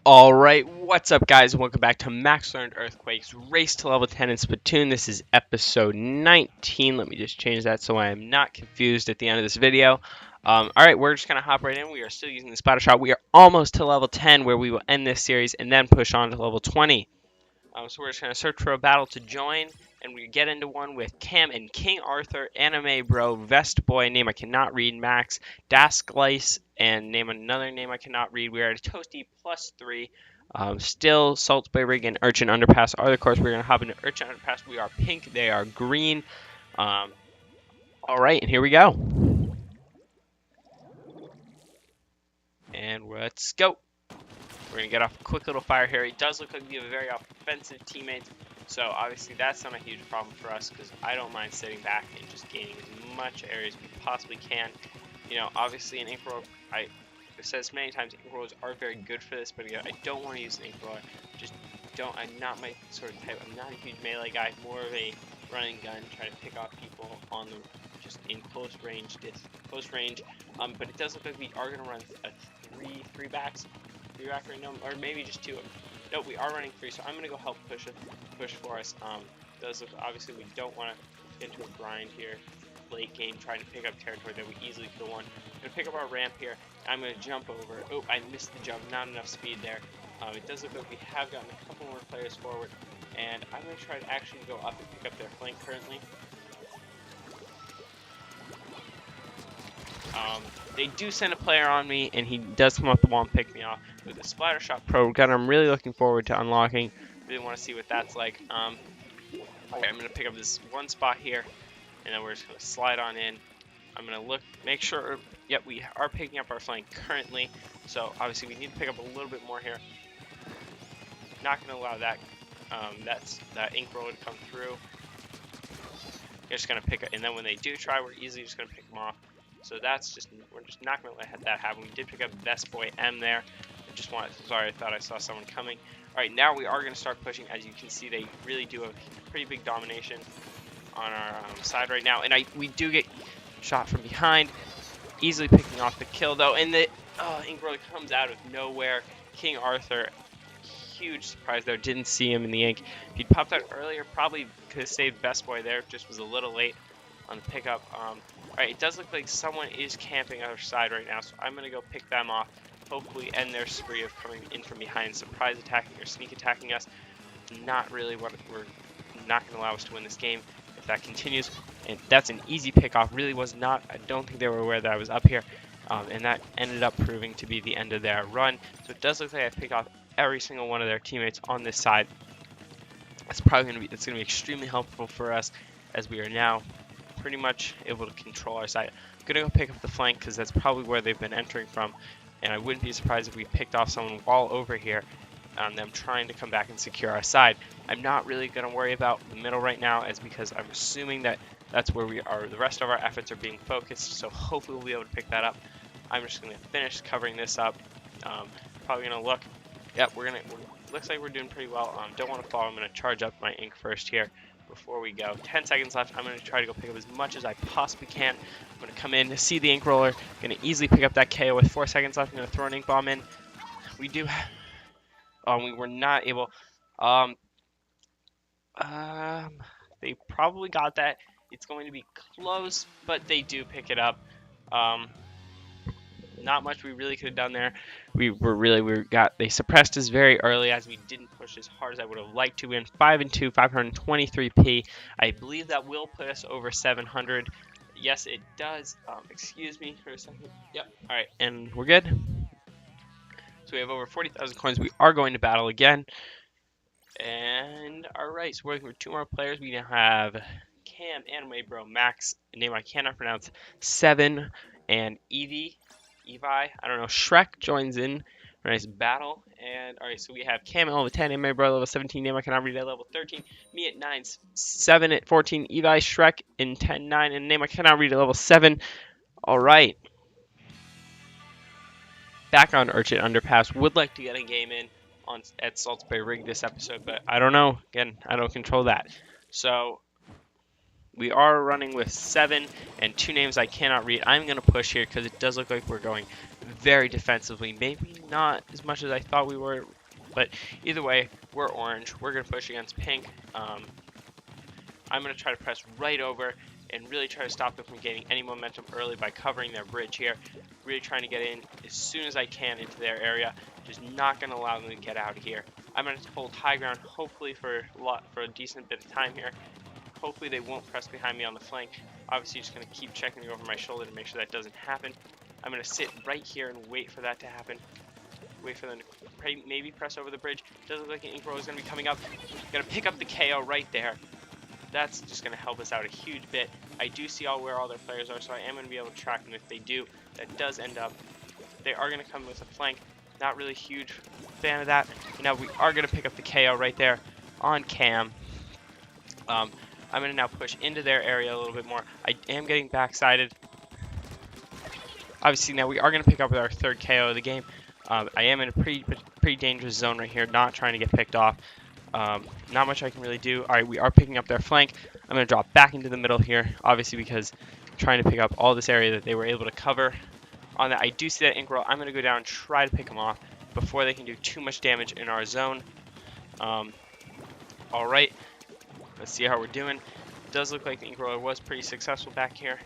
Alright, what's up guys, and welcome back to Max Learned Earthquakes Race to Level 10 in Splatoon. This is episode 19. Let me just change that so I am not confused at the end of this video. Alright, we're just going to hop right in. We are still using the splatter shot. We are almost to level 10 where we will end this series and then push on to level 20. So we're just going to search for a battle to join, and we get into one with Cam and King Arthur, Anime Bro, Vest Boy, name I cannot read, Max, Dasklice, and name another name I cannot read. We are at a Toasty +3. Still, Salt Bay Rig and Urchin Underpass are the course. We're going to hop into Urchin Underpass. We are pink, they are green. Alright, and here we go. And let's go. We're going to get off a quick little fire here. It does look like we have a very offensive teammate, so obviously that's not a huge problem for us because I don't mind sitting back and just gaining as much area as we possibly can. You know, obviously an ink roller, I've said this many times, ink rollers are very good for this, but again, I don't want to use an ink roller. I'm not my sort of type. I'm not a huge melee guy, more of a running gun, trying to pick off people on the, just in close range, but it does look like we are going to run a three back right now, or maybe just two. No, we are running three, so I'm gonna go help push for us. Does look, obviously we don't want to get into a grind here late game trying to pick up territory that we easily could have won. I'm gonna pick up our ramp here. I'm gonna jump over. Oh, I missed the jump. Not enough speed there. It does look like we have gotten a couple more players forward, and I'm gonna try to actually go up and pick up their flank currently. They do send a player on me, and he does come up the wall and pick me off with a splatter shot pro gun. I'm really looking forward to unlocking. Really want to see what that's like. Okay, I'm gonna pick up this one spot here, and then we're just gonna slide on in. I'm gonna look, make sure. Yep, we are picking up our flank currently. So obviously we need to pick up a little bit more here. Not gonna allow that that ink roller to come through. Just gonna pick it, and then when they do try, we're easily just gonna pick them off. So that's just, we're just not going to let that happen. We did pick up Best Boy M there. Sorry, I thought I saw someone coming. Alright, now we are going to start pushing. As you can see, they really do have pretty big domination on our side right now. And we do get shot from behind. Easily picking off the kill, though. And the ink roller comes out of nowhere. King Arthur, huge surprise there. Didn't see him in the ink. If he'd popped out earlier, probably could have saved Best Boy there. Just was a little late on the pickup. Alright, it does look like someone is camping our side right now, so I'm going to go pick them off, hopefully end their spree of coming in from behind, surprise attacking or sneak attacking us. Not really what we're not going to allow us to win this game if that continues. And that's an easy pickoff. Really was not, I don't think they were aware that I was up here, and that ended up proving to be the end of their run. So it does look like I picked off every single one of their teammates on this side. It's probably going to be extremely helpful for us as we are now pretty much able to control our side. I'm gonna go pick up the flank because that's probably where they've been entering from, and I wouldn't be surprised if we picked off someone while over here on them trying to come back and secure our side. I'm not really gonna worry about the middle right now, as because I'm assuming that that's where we are. The rest of our efforts are being focused, so hopefully we'll be able to pick that up. I'm just gonna finish covering this up. Probably gonna look. Yep, looks like we're doing pretty well. Don't want to fall. I'm gonna charge up my ink first here before we go. 10 seconds left. I'm going to try to go pick up as much as I possibly can. I'm going to come in to see the ink roller. Going to easily pick up that KO with 4 seconds left. I'm going to throw an ink bomb in. We do have... we were not able... they probably got that. It's going to be close, but they do pick it up. Not much we really could have done there. They suppressed us very early as we didn't push as hard as I would have liked to. In 5-2, 523p. I believe that will put us over 700. Yes, it does. Excuse me for a second. Yep. All right, and we're good. So we have over 40,000 coins. We are going to battle again. And all right, so we're looking for 2 more players. We now have Cam, Anime Bro, Max, a name I cannot pronounce, 7, and Evie. I don't know, Shrek joins in. Nice battle. And alright, so we have Cam at level 10, Anime Bro level 17, name I cannot read at level 13, me at 9, 7 at 14, Evi, Shrek in 10, 9, and name I cannot read at level 7. Alright. Back on Urchin Underpass. Would like to get a game in at Salt Bay Rig this episode, but I don't know. Again, I don't control that. So we are running with 7 and 2 names I cannot read. I'm going to push here because it does look like we're going very defensively. Maybe not as much as I thought we were, but either way, we're orange. We're going to push against pink. I'm going to try to press right over and really try to stop them from gaining any momentum early by covering their bridge here. Really trying to get in as soon as I can into their area. Just not going to allow them to get out of here. I'm going to hold high ground, hopefully for a decent bit of time here. Hopefully they won't press behind me on the flank. Obviously just going to keep checking over my shoulder to make sure that doesn't happen. I'm going to sit right here and wait for that to happen. Wait for them to maybe press over the bridge. Doesn't look like an ink roll is going to be coming up. Going to pick up the KO right there. That's just going to help us out a huge bit. I do see where all their players are, so I am going to be able to track them if they do. That does end up. They are going to come with a flank. Not really huge fan of that. But now we are going to pick up the KO right there on Cam. I'm going to now push into their area a little bit more. I am getting backsided. Obviously now we are going to pick up with our third KO of the game. I am in a pretty dangerous zone right here, not trying to get picked off. Not much I can really do. Alright, we are picking up their flank. I'm going to drop back into the middle here, obviously because I'm trying to pick up all this area that they were able to cover. On that, I do see that ink roll. I'm going to go down and try to pick them off before they can do too much damage in our zone. Alright, let's see how we're doing. It does look like the ink roller was pretty successful back here.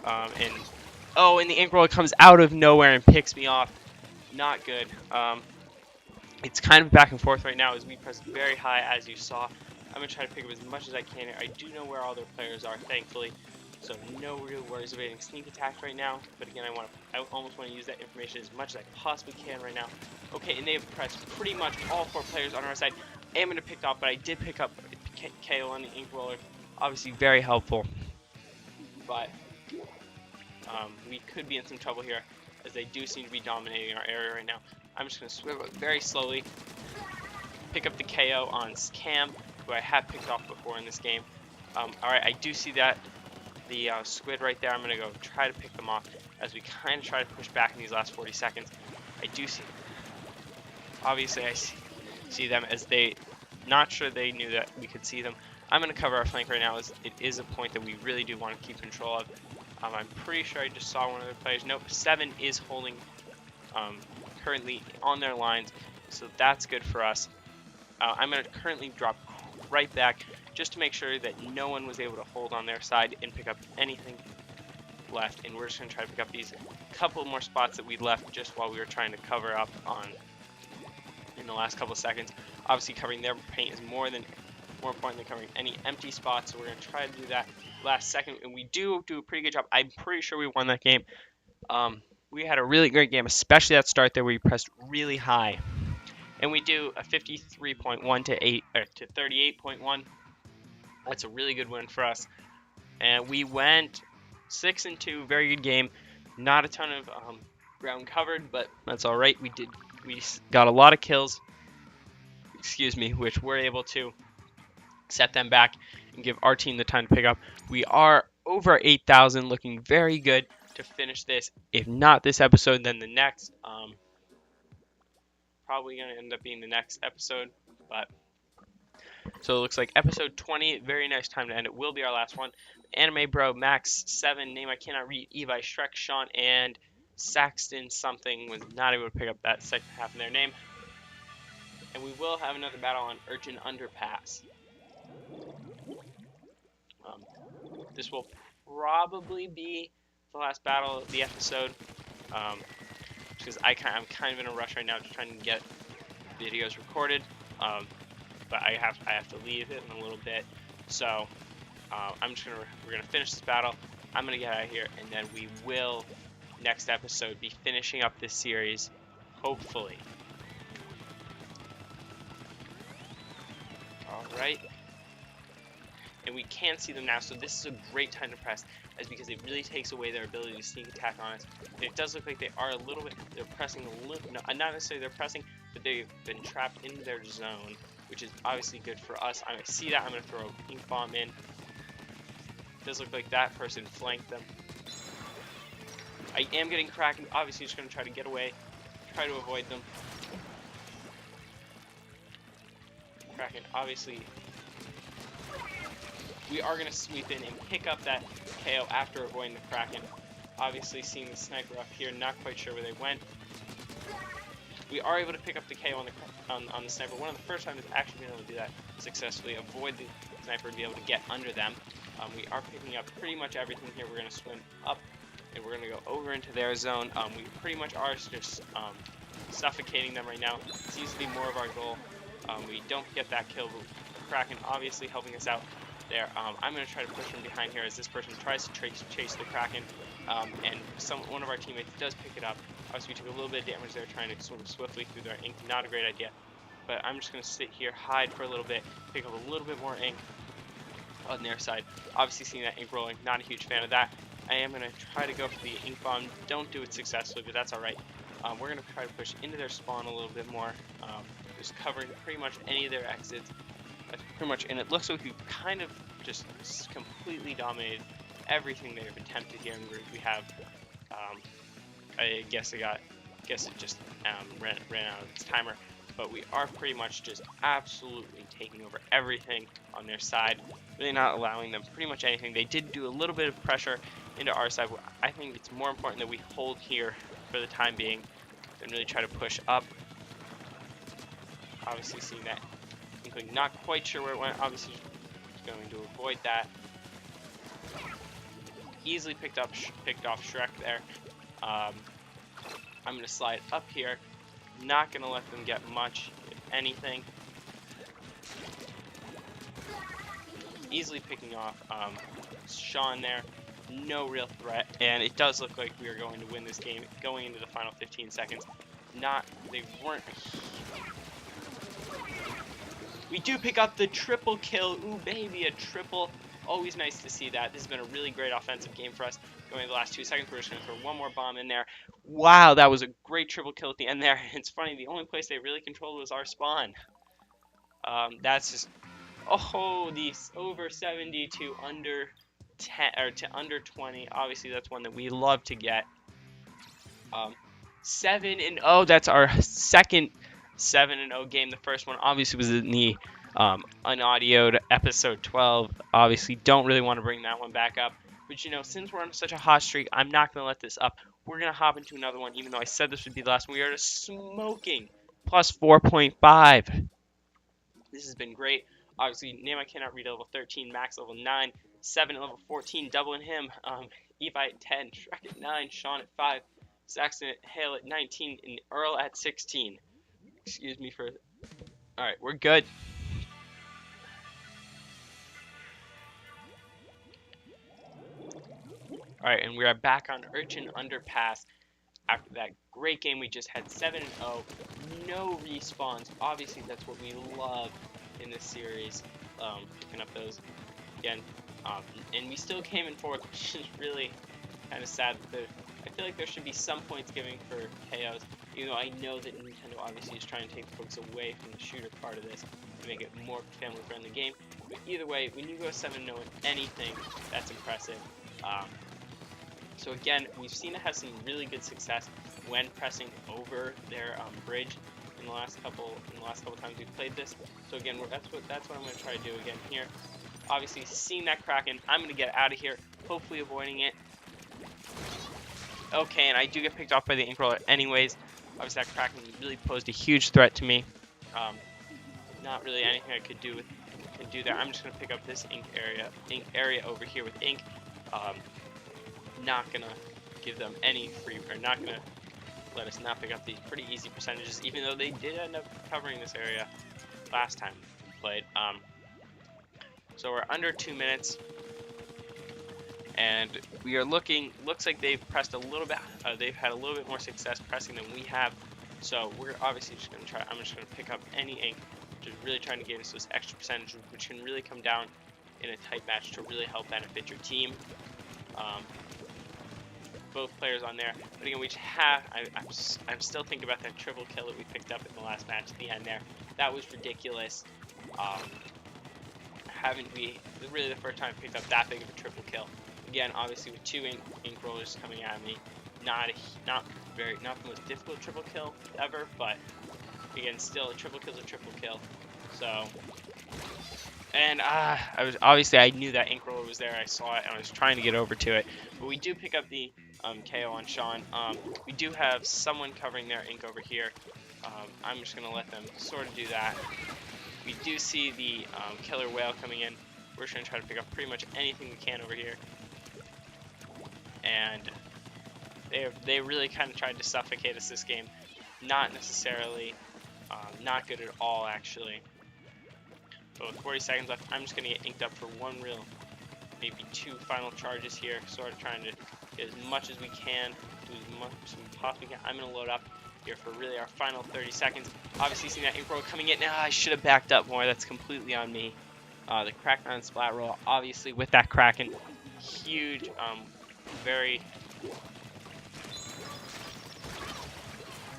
And the ink roller comes out of nowhere and picks me off. Not good. It's kind of back and forth right now as we press very high, as you saw. I'm going to try to pick up as much as I can here. I do know where all their players are, thankfully. So no real worries of getting sneak attacked right now. But again, I almost want to use that information as much as I possibly can right now. Okay, and they have pressed pretty much all 4 players on our side. I am going to pick off, but I did pick up KO on the ink roller. Obviously very helpful. But we could be in some trouble here, as they do seem to be dominating our area right now. I'm just going to swivel very slowly, pick up the KO on Cam, who I have picked off before in this game. Alright, I do see that, the squid right there. I'm going to go try to pick them off as we kind of try to push back in these last 40 seconds. I do see, obviously I see them as they, not sure they knew that we could see them. I'm going to cover our flank right now, as it is a point that we really do want to keep control of. I'm pretty sure I just saw one of their players. Nope, 7 is holding currently on their lines, so that's good for us. I'm going to currently drop right back just to make sure that no one was able to hold on their side and pick up anything left, and we're just going to try to pick up these couple more spots that we left just while we were trying to cover up on in the last couple of seconds. Obviously covering their paint is more important than covering any empty spots, so we're going to try to do that last second, and we do a pretty good job. I'm pretty sure we won that game. We had a really great game, especially that start there where we pressed really high. And we do a 53.1 to 38.1. That's a really good win for us. And we went 6-2, very good game. Not a ton of ground covered, but that's all right. We got a lot of kills, which we're able to set them back and give our team the time to pick up. We are over 8,000, looking very good to finish this. If not this episode, then the next. Probably going to end up being the next episode. But so it looks like episode 20, very nice time to end. It will be our last one. Anime Bro, Max 7, name I cannot read, Evi, Shrek, Sean, and Saxton something was not able to pick up that second half of their name. And we will have another battle on Urchin Underpass. This will probably be the last battle of the episode, because I'm kind of in a rush right now to try and get videos recorded, but I have to leave it in a little bit, so we're gonna finish this battle. I'm gonna get out of here, and then we will next episode be finishing up this series, hopefully. All right. And we can see them now, so this is a great time to press, because it really takes away their ability to sneak attack on us. And it does look like they are a little bit, they're pressing a little, no, not necessarily they're pressing, but they've been trapped in their zone, which is obviously good for us. I see that, I'm going to throw a pink bomb in. It does look like that person flanked them. I am getting Kraken, obviously just going to try to get away, try to avoid them. Kraken, obviously. We are going to sweep in and pick up that KO after avoiding the Kraken. Obviously seeing the sniper up here, not quite sure where they went. We are able to pick up the KO on the sniper. One of the first times I've actually been able to do that successfully, avoid the sniper and be able to get under them. We are picking up pretty much everything here. We're going to swim up and we're going to go over into their zone. We pretty much are just suffocating them right now. Seems to be more of our goal. We don't get that kill, but Kraken obviously helping us out there. I'm going to try to push from behind here as this person tries to chase the Kraken, and one of our teammates does pick it up. Obviously, we took a little bit of damage there trying to swim swiftly through their ink. Not a great idea, but I'm just going to sit here, hide for a little bit, pick up a little bit more ink on their side. Obviously, seeing that ink rolling, not a huge fan of that. I am going to try to go for the ink bomb. Don't do it successfully, but that's all right. We're going to try to push into their spawn a little bit more, just covering pretty much any of their exits. That's pretty much, and it looks like we've kind of just completely dominated everything they've attempted here. And we have, I guess it just ran out of its timer. But we are pretty much just absolutely taking over everything on their side, really not allowing them pretty much anything. They did do a little bit of pressure into our side. I think it's more important that we hold here for the time being than really try to push up. Obviously seeing that inkling, not quite sure where it went. Obviously going to avoid that. Easily picked off Shrek there. I'm going to slide up here. Not going to let them get much, if anything. Easily picking off Sean there. No real threat. And it does look like we are going to win this game going into the final 15 seconds. They weren't. We do pick up the triple kill. Ooh, baby, a triple. Always nice to see that. This has been a really great offensive game for us. Going in the last 2 seconds, we're just going to throw one more bomb in there. Wow, that was a great triple kill at the end there. It's funny, the only place they really controlled was our spawn. That's just, oh, these over 70 to under 10 or to under 20. Obviously, that's one that we love to get. 7-0. That's our second 7-0 game. The first one obviously was in the unaudioed episode 12. Obviously, don't really want to bring that one back up. But, you know, since we're on such a hot streak, I'm not going to let this up. We're going to hop into another one, even though I said this would be the last one. We are just smoking. Plus 4.5. This has been great. Obviously, name I cannot read at level 13, Max level 9, 7 at level 14, doubling him. Evi at 10, Shrek at 9, Sean at 5, Saxon at Hale at 19, and Earl at 16. Excuse me for... Alright, we're good. Alright, and we are back on Urchin Underpass after that great game we just had, 7-0. No respawns. Obviously, that's what we love in this series, picking up those again. And we still came in fourth, which is really kind of sad. I feel like there should be some points giving for KOs, even though I know that Nintendo obviously is trying to take folks away from the shooter part of this to make it more family-friendly game. But either way, when you go 7-0 in anything, that's impressive. So again, we've seen it have some really good success when pressing over their bridge in the last couple times we've played this. So again, that's what I'm going to try to do again here. Obviously, seeing that Kraken, I'm going to get out of here, hopefully avoiding it. Okay, and I do get picked off by the ink roller anyways. Obviously, that Kraken really posed a huge threat to me. Not really anything I could do there. I'm just going to pick up this ink area over here with ink. Not gonna give them any free, or not gonna let us not pick up these pretty easy percentages, even though they did end up covering this area last time we played. So we're under 2 minutes, and we are looks like they've pressed a little bit, they've had a little bit more success pressing than we have. So we're obviously just gonna try, I'm just gonna pick up any ink, just really trying to get us those extra percentages, which can really come down in a tight match to really help benefit your team. Both players on there, but again, we just have. I'm still thinking about that triple kill that we picked up in the last match at the end there. That was ridiculous. Haven't we? Really, the first time I picked up that big of a triple kill. Again, obviously with 2 ink rollers coming at me, not the most difficult triple kill ever, but again, still a triple kill's a triple kill. So. And I knew that ink roller was there. I saw it, and I was trying to get over to it. But we do pick up the KO on Sean. We do have someone covering their ink over here. I'm just going to let them sort of do that. We do see the killer whale coming in. We're just going to try to pick up pretty much anything we can over here. And they really kind of tried to suffocate us this game. Not necessarily, not good at all actually. But with 40 seconds left, I'm just going to get inked up for one real, maybe 2 final charges here. Sort of trying to get as much as we can, do as much as we possibly can. I'm going to load up here for really our final 30 seconds. Obviously seeing that ink roll coming in, I should have backed up more. That's completely on me. The Crackdown splat roll, obviously with that Kraken, huge, very...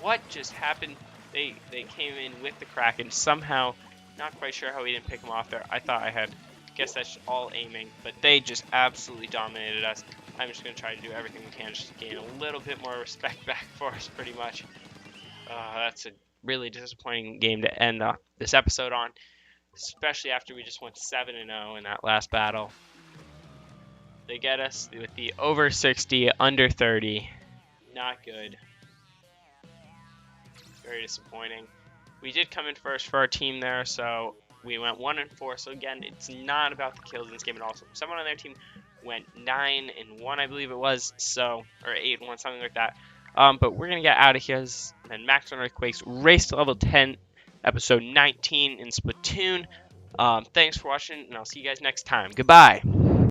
What just happened? They came in with the Kraken somehow. Not quite sure how we didn't pick them off there. I thought I had, guess that's all aiming, but they just absolutely dominated us. I'm just going to try to do everything we can just to gain a little bit more respect back for us, pretty much. That's a really disappointing game to end this episode on, especially after we just went 7-0 in that last battle. They get us with the over 60, under 30. Not good. Very disappointing. We did come in first for our team there, so we went 1-4. So again, it's not about the kills in this game at all. So someone on their team went 9-1, I believe it was, so, or 8-1, something like that. But we're gonna get out of here. And Max on Earthquakes Race to Level 10, episode 19 in Splatoon. Thanks for watching, and I'll see you guys next time. Goodbye.